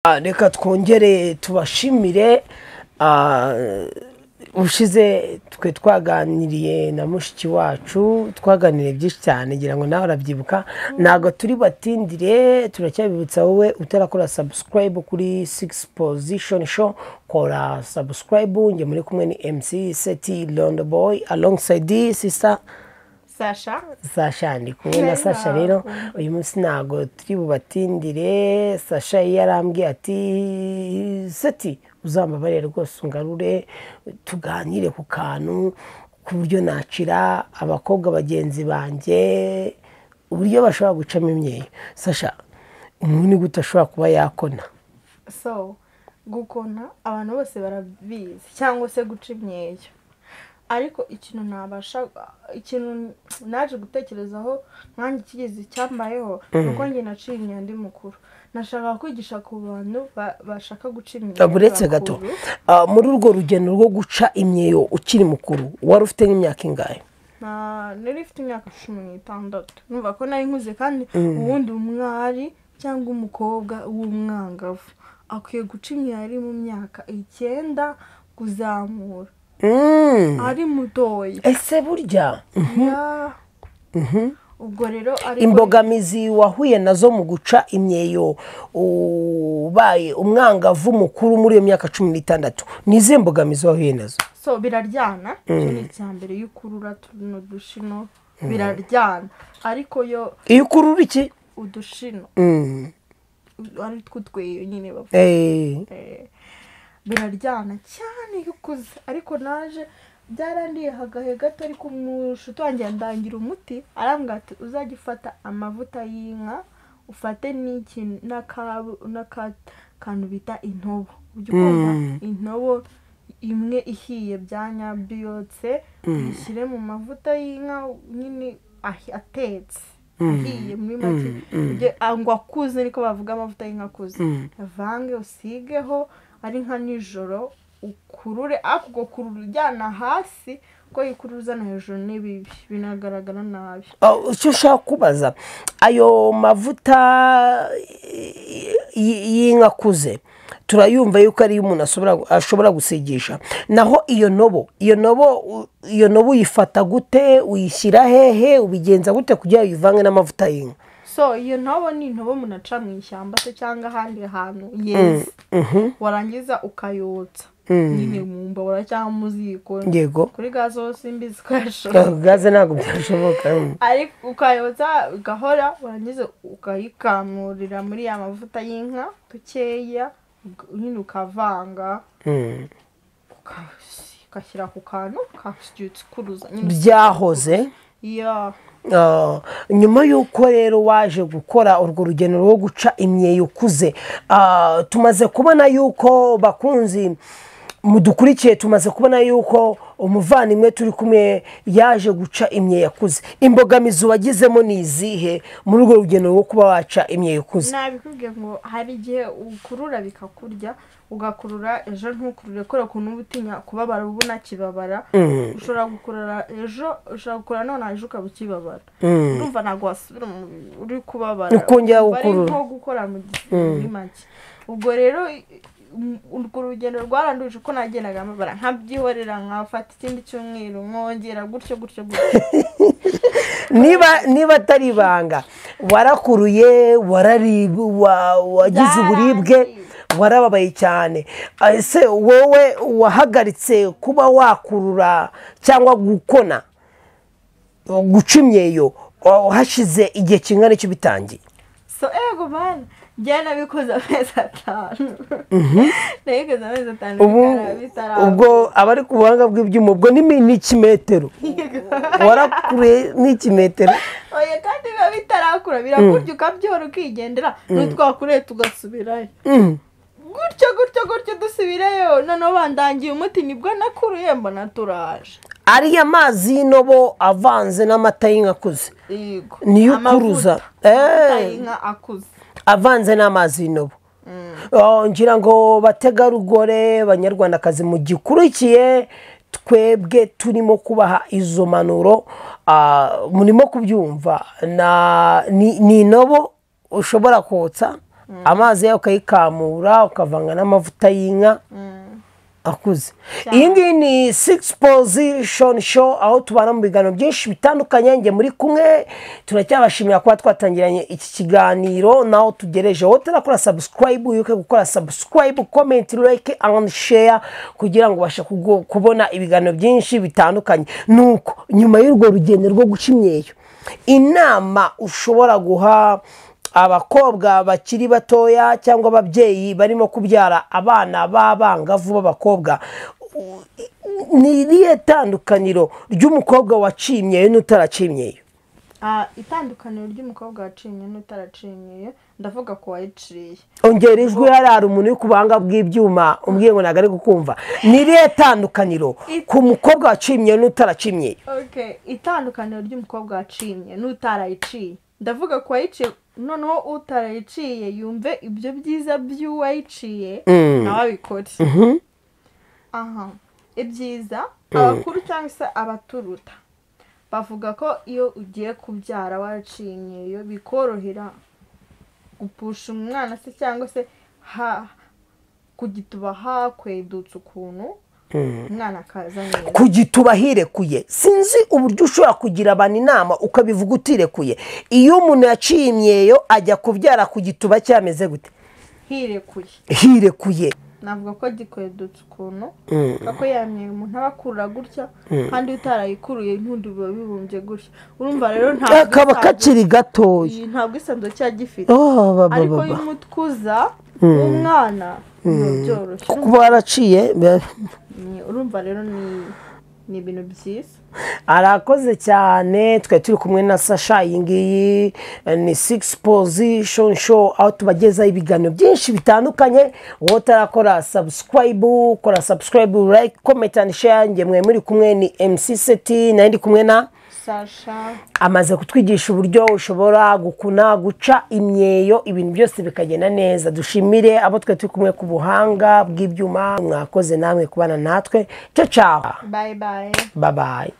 Reka twongere tubashimire ushize twe twaganiriye na mushiki wacu twaganiriye byinshi cyane ngira ngo nawe arabyibuka nago turi batindire turacyabibutsa wowe utarakora subscribe kuri 6 position show kora subscribe nge muri kumwe ni MC Seti Londo Boy alongside sister Sasha ndi kumwe na Sasha rero uyu munsi nago turi bubatindire Sasha yarambwiye ati Seti uzambabarire rwose ungarure tuganire ku kantu ku buryo nacira abakobwa bagenzi banjye uburyo bashobora gucamo imyeyo. Sasha umuntu gute ashobora kuba yakona? So gukona abantu bose barabizi cyangwa se guca imyeyo, ariko ikintu nabasha ikintu naje gutekerezaho nkanjye kigeze cyambayeho nuko nge naciye imyanda mukuru nashaka kwigisha ku bantu bashaka guca imyeyo. Buretse gato muri urwo rugendo rwo guca imyeyo ukiri mukuru wari ufite nk'imyaka ingahe? Nari mfite imyaka 16 numva ko nari nkuze kandi ubundi umwari cyangwa umukobwa w'umwangavu akwiye guca imyeyo ari mu myaka 9 kuzamura. Ari mutoya ese burya ubwo rero ari imbogamizi wahuye nazo mu guca imyeyo ubaye umwangavu mukuru muri iyo myaka 16 nize imbogamizi wahuye nazo? So biraryana cyane cyambere y'ukurura tuno dushino biraryana, ariko yo iyo ukurura iki udushino ari twutweyo nyine bapfa biraryana cyane yukuze, ariko naje byarandiye hagahe gato ariko umushuti wanjye ndangira umuti arambwira ati uzagifata amavuta y'inka ufate n'iki n'akantu bita intobo ujye kumva intobo imwe ihiye byanya byose ushyire mu mavuta y'inka nyine atetse ahiye muri make ngo akuze niko bavuga amavuta y'inka akuze avange usigeho ari nka nijoro ukurure ako kurura ujyana hasi ko yikuruza na hejuru n'ibibi binagaragara nabi. Icyo ushaka kubaza ayo mavuta y'inka kuze turayumva yuko ari umuntu ashobora gusigisha, naho iyo nobo uyifata gute uyishyira hehe ubigenza gute kugira uyivange n'amavuta y'inka? So iyo ntobo ni intobo munaca mu ishyamba se cyangwa ahandi hantu yeze warangiza ukayotsa nyine mu mbabura cyangwa mu ziko kuri gaze hose imbizi kwashoboka gaze ntabwo byashoboka ariko ukayotsa ugahora warangiza ukayikamurira muri ya mavuta y'inka tukeya nyine ukavanga ukashyira ku kantu kasyutse kuruza byahoze nyuma yuko rero waje gukora urwo rugendo rwo guca imyeyo ukuze tumaze kubona yuko bakunzi mudukurikiye tumaze kubona yuko umuvandimwe turi kumwe yaje guca imyeyo akuze. Imbogamizi wagizemo ni izihe muri urwo rugendo rwo kuba waca imyeyo ukuze? Nabikubwiye ngo hari igihe ukurura bikakurya ugakurura ejo ntukurure kora kuntu ubutinya kubabara ubu nakibabara ushobora gukurura ejo ushobora gukora none ejo ukabukibabara urumva nago wasubira uri kubabara ukongera gukurura nko gukora muri make. Ubwo rero urwo rugendo rwaranduje uko nagendaga amabara nkabyihorera nkafata ikindi cyumweru nkongera gutyo niba atari ibanga warakuruye wagize uburibwe warababaye cyane, ese wowe wahagaritse kuba wakurura cyangwa gukona guca imyeyo hashize igihe kingana icyo bitangiye? So ego bana jana bikoza amezi 5 nayikoza amezi 5 ubwo abari ku buhanga bw'ibyuma ubwo ni ikimetero warakure n'ikimetero oya kandi biba bitarakura birakurya ukabyora ukigendera n'utwakure tugasubirayo gutyo dusubireyo noneho bandangiye umuti nibwo nakuruye mbona turaje. Ariya mazi y'inobo avanze n'amata y'inka akuze niyo ukuruza y'inka akuze avanze n'amazi y'inobo. Ngira ngo bategarugore banyarwandakazi mu gikurikiye twebwe turimo kubaha izo manuro murimo kubyumva ni inobo ushobora kotsa amazi yayo ukayikamura ukavanga n'amavuta y'inka akuze. Iyi ngiyi ni 6 position show aho tubana mu biganiro byinshi bitandukanye. Nge muri kumwe turacyabashimira kuba twatangiranye iki kiganiro naho tugereje. Wowe utarakora subscribe yuke gukora subscribe, comment, like and share kugira ngo ubashe kubona ibiganiro byinshi bitandukanye. Nuko nyuma y'urwo rugendo rwo guca imyeyo, inama ushobora guha abakobwa bakiri batoya cyangwa ababyeyi barimo kubyara abana b'abangavu b'abakobwa, ni irihe tandukaniro ry'umukobwa wacimyeyo n'utaracimyeyo? Itandukaniro ry'umukobwa wacimye n'utaracimyeyo ndavuga ko wayiciye. Ongera ijwi, hari umuntu uri kubanga bw'ibyuma umbwiye ngo nagare kukumva. Ni irihe tandukaniro ku mukobwa wacimyeyo n'utaracimyeyo? Okay, itandukaniro ry'umukobwa wacimye n'utarayiciye ndavuga ko wayiciye, noneho utarayiciye yumve ibyo byiza by'uwayiciye nawe abikore. Ibyiza abakuru cyangwa se abaturuta bavuga ko iyo ugiye kubyara waracinyeyo bikorohera gupusha umwana se cyangwa se kugituba hakwedutse ukuntu umwana akaza neza. Kugituba hirekuye, sinzi uburyo ushobora kugira abantu inama ukabivuga utirekuye. Iyo umuntu yacimyeyo ajya kubyara kugituba cyameze gute? Hirekuye navuga ko gikwedutse ukuntu kako yamye umuntu abakurura gutya kandi utarayikuruye intundu biba bibumbye gutya. Urumva rero kaba kakiri gatoya, ntabwo isanzwe cyagifite. Ariko y'umutkuza umwana byoroshye kuba waraciye. Urumva rero ni ibintu byiza. Arakoze cyane. Twe turi kumwe na Sasha. Iyi ngiyi ni 6 position show aho tubagezaho ibiganiro byinshi bitandukanye. Wowe utarakora subscribe, kora subscribe, like, comment and share. Nge mwe muri kumwe ni MC Seti, nandi kumwe na Sasha. Amaze kutwigisha uburyo ushobora gukuna, guca imyeyo, ibintu byose bikagenda neza. Dushimire abo twe turi kumwe ku buhanga bw'ibyuma. Mwakoze namwe kubana natwe. Ciao ciao. Bye bye. Bye bye.